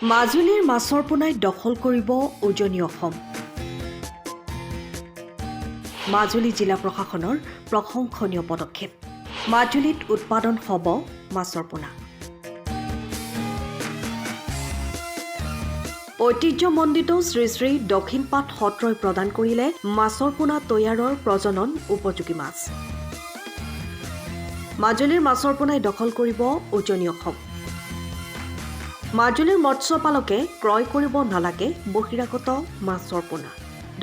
মাজুলীৰ মাছৰ পোনাই দখল কৰিব উজনি অসম। মাজুলী জিলা প্ৰশাসনৰ প্ৰশংসনীয় পদক্ষেপ। মাজুলীত উৎপাদন হ'ব মাছৰ পোনা। ঐতিহ্যমণ্ডিত শ্ৰী শ্ৰী দক্ষিণপাট সত্ৰই প্ৰদান কৰিলে মাছৰ পোনা তৈয়াৰৰ প্ৰজনন উপযোগী মাছ। মাজুলীৰ মাছৰ পোনাই দখল কৰিব উজনি অসম। মাজুলীৰ মৎস্যপালকে ক্ৰয় কৰিব নালাগে বহিৰাগত মাছৰ পোনা।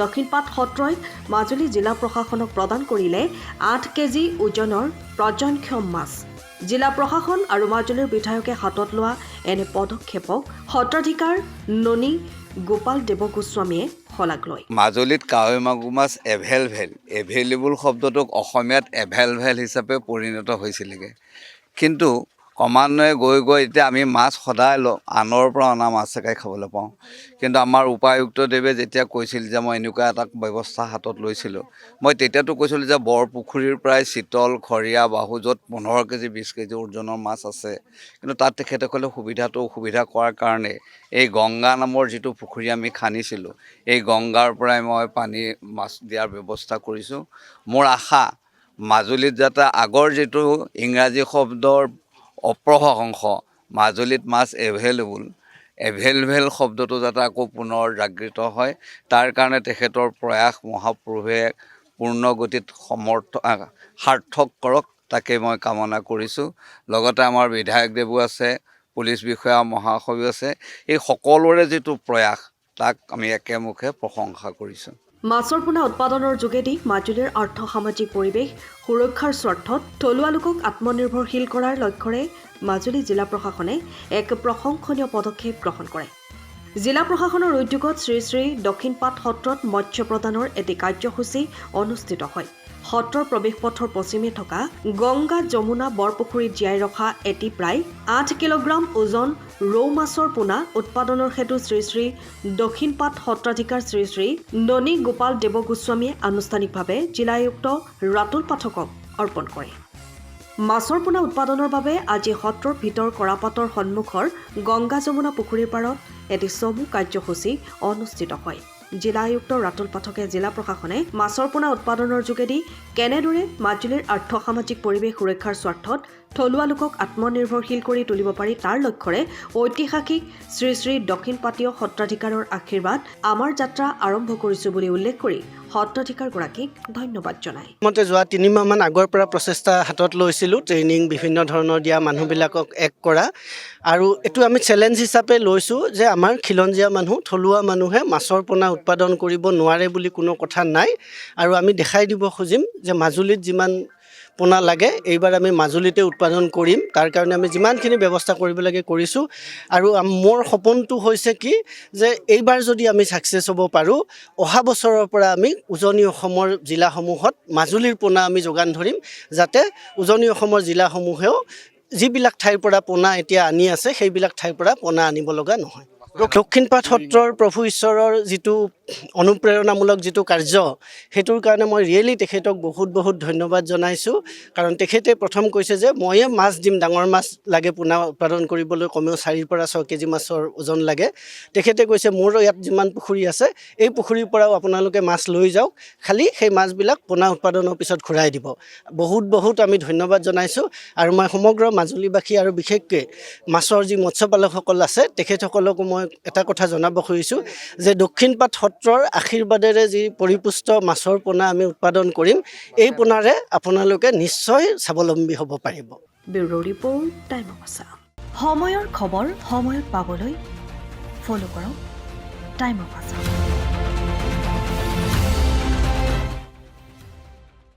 দক্ষিণপাট সত্ৰই মাজুলী জিলা প্ৰশাসনক প্ৰদান কৰিলে 8 কেজি ওজনৰ প্ৰজনক্ষম মাছ। জিলা প্ৰশাসন আৰু মাজুলীৰ বিধায়কে হাতত লোৱা এনে পদক্ষেপক সত্ৰাধিকাৰ ননী গোপাল দেৱগোস্বামীয়ে শলাগ লয়। মাজুলীত কাৱৈ মাগুৰ মাছ এভেইলেবল শব্দটোক অসমীয়াত এভেলভেল হিচাপে পৰিণত হৈছিলেগৈ, কিন্তু ক্ৰমান্বয়ে গৈ এতিয়া আমি মাছ সদায় আনৰ পৰা অনা মাছকে খাবলৈ পাওঁ। কিন্তু আমাৰ উপায়ুক্তদেৱে যেতিয়া কৈছিল যে মই এনেকুৱা এটা ব্যৱস্থা হাতত লৈছিলোঁ, মই তেতিয়াতো কৈছিলোঁ যে বৰপুখুৰীৰ পৰাই চিতল, খৰিয়া, বাহু য'ত 15 কেজি 20 কেজি ওজনৰ মাছ আছে, কিন্তু তাত তেখেতসকলে অসুবিধা কৰাৰ কাৰণে এই গংগা নামৰ যিটো পুখুৰী আমি খান্দিছিলোঁ, এই গংগাৰ পৰাই মই পানী মাছ দিয়াৰ ব্যৱস্থা কৰিছোঁ। মোৰ আশা মাজুলীত যাতে আগৰ যিটো ইংৰাজী শব্দৰ অপ্ৰশংস মাজুলীত মাছ এভেইলেবল শব্দটো যাতে আকৌ পুনৰ জাগৃত হয়, তাৰ কাৰণে তেখেতৰ প্ৰয়াস মহাপ্ৰভুৱে পূৰ্ণ গতিত সাৰ্থক কৰক, তাকে মই কামনা কৰিছোঁ। লগতে আমাৰ বিধায়কদেৱো আছে, পুলিচ বিষয়া মহাশয়ো আছে। এই সকলোৰে যিটো প্ৰয়াস তাক আমি একেমুখে প্ৰশংসা কৰিছোঁ। মাছৰ পোনা উৎপাদনৰ যোগেদি মাজুলীৰ আৰ্থ-সামাজিক পৰিৱেশ সুৰক্ষাৰ স্বাৰ্থত থলুৱা লোকক আত্মনিৰ্ভৰশীল কৰাৰ লক্ষ্যৰে মাজুলী জিলা প্ৰশাসনে এক প্ৰশংসনীয় পদক্ষেপ গ্ৰহণ কৰে। জিলা প্ৰশাসনৰ উদ্যোগত শ্ৰী শ্ৰী দক্ষিণপাট সত্ৰত মৎস্য প্ৰদানৰ এটি কাৰ্যসূচী অনুষ্ঠিত হয়। সত্ৰৰ প্ৰৱেশ পথৰ পশ্চিমে থকা গংগা যমুনা বৰপুখুৰীত জীয়াই ৰখা এটি প্ৰায় 8 কিলোগ্ৰাম ওজন ৰৌ মাছৰ পোনা উৎপাদনৰ হেতু শ্ৰী শ্ৰী দক্ষিণপাট সত্ৰাধিকাৰ শ্ৰী শ্ৰী ননী গোপাল দেৱগোস্বামীয়ে আনুষ্ঠানিকভাৱে জিলা আয়ুক্ত ৰাতুল পাঠকক অৰ্পণ কৰে। মাছৰ পোনা উৎপাদনৰ বাবে আজি সত্ৰৰ ভিতৰ কৰাপাতৰ সন্মুখৰ গংগা যমুনা পুখুৰীৰ পাৰত এটি চমু কাৰ্যসূচী অনুষ্ঠিত হয়। জিলা আয়ুক্ত ৰাতুল পাঠকে জিলা প্ৰশাসনে মাছৰ পোনা উৎপাদনৰ যোগেদি কেনেদৰে মাজুলীৰ আৰ্থ-সামাজিক পৰিৱেশ সুৰক্ষাৰ স্বাৰ্থত থলুৱা লোকক আত্মনিৰ্ভৰশীল কৰি তুলিব পাৰি তাৰ লক্ষ্যৰে ঐতিহাসিক শ্ৰী শ্ৰী দক্ষিণপাটীয় সত্ৰাধিকাৰৰ আশীৰ্বাদ আমাৰ যাত্ৰা আৰম্ভ কৰিছোঁ বুলি উল্লেখ কৰি সত্ৰাধিকাৰগৰাকীক ধন্যবাদ জনায়। মতে যোৱা 3 মাহমান আগৰ পৰা প্ৰচেষ্টা হাতত লৈছিলোঁ, ট্ৰেইনিং বিভিন্ন ধৰণৰ দিয়া, মানুহবিলাকক এক কৰা, আৰু এইটো আমি চেলেঞ্জ হিচাপে লৈছোঁ যে আমাৰ খিলঞ্জীয়া মানুহ, থলুৱা মানুহে মাছৰ পোনা উৎপাদন কৰিব নোৱাৰে বুলি কোনো কথা নাই। আৰু আমি দেখাই দিব খুজিম যে মাজুলীত যিমান পোনা লাগে এইবাৰ আমি মাজুলীতে উৎপাদন কৰিম। তাৰ কাৰণে আমি যিমানখিনি ব্যৱস্থা কৰিব লাগে কৰিছোঁ। আৰু মোৰ সপোনটো হৈছে কি যে এইবাৰ যদি আমি ছাকচেছ হ'ব পাৰোঁ, অহা বছৰৰ পৰা আমি উজনি অসমৰ জিলাসমূহত মাজুলীৰ পোনা আমি যোগান ধৰিম, যাতে উজনি অসমৰ জিলাসমূহেও যিবিলাক ঠাইৰ পৰা পোনা এতিয়া আনি আছে সেইবিলাক ঠাইৰ পৰা পোনা আনিব লগা নহয়। দক্ষিণপাট সত্ৰৰ প্ৰভু ঈশ্বৰৰ যিটো অনুপ্ৰেৰণামূলক যিটো কাৰ্য, সেইটোৰ কাৰণে মই ৰিয়েলি তেখেতক বহুত ধন্যবাদ জনাইছোঁ। কাৰণ তেখেতে প্ৰথম কৈছে যে ময়ে মাছ দিম, ডাঙৰ মাছ লাগে পোনা উৎপাদন কৰিবলৈ, কমেও 4 পৰা 6 কেজি মাছৰ ওজন লাগে। তেখেতে কৈছে মোৰ ইয়াত যিমান পুখুৰী আছে এই পুখুৰীৰ পৰাও আপোনালোকে মাছ লৈ যাওক, খালি সেই মাছবিলাক পোনা উৎপাদনৰ পিছত ঘূৰাই দিব। বহুত আমি ধন্যবাদ জনাইছোঁ। আৰু মই সমগ্ৰ মাজুলীবাসী আৰু বিশেষকৈ মাছৰ যি মৎস্যপালকসকল আছে তেখেতসকলকো মই এটা কথা জনাব খুজিছোঁ যে দক্ষিণপাট সত্ৰৰ আশীৰ্বাদেৰে যি পৰিপুষ্ট মাছৰ পোনা আমি উৎপাদন কৰিম, এই পোনাৰে আপোনালোকে নিশ্চয় স্বাৱলম্বী হ'ব পাৰিব। Bureau report, time of Assam. সময়ৰ খবৰ সময়ত পাবলৈ ফ'ল' কৰক টাইম অফ আছাম।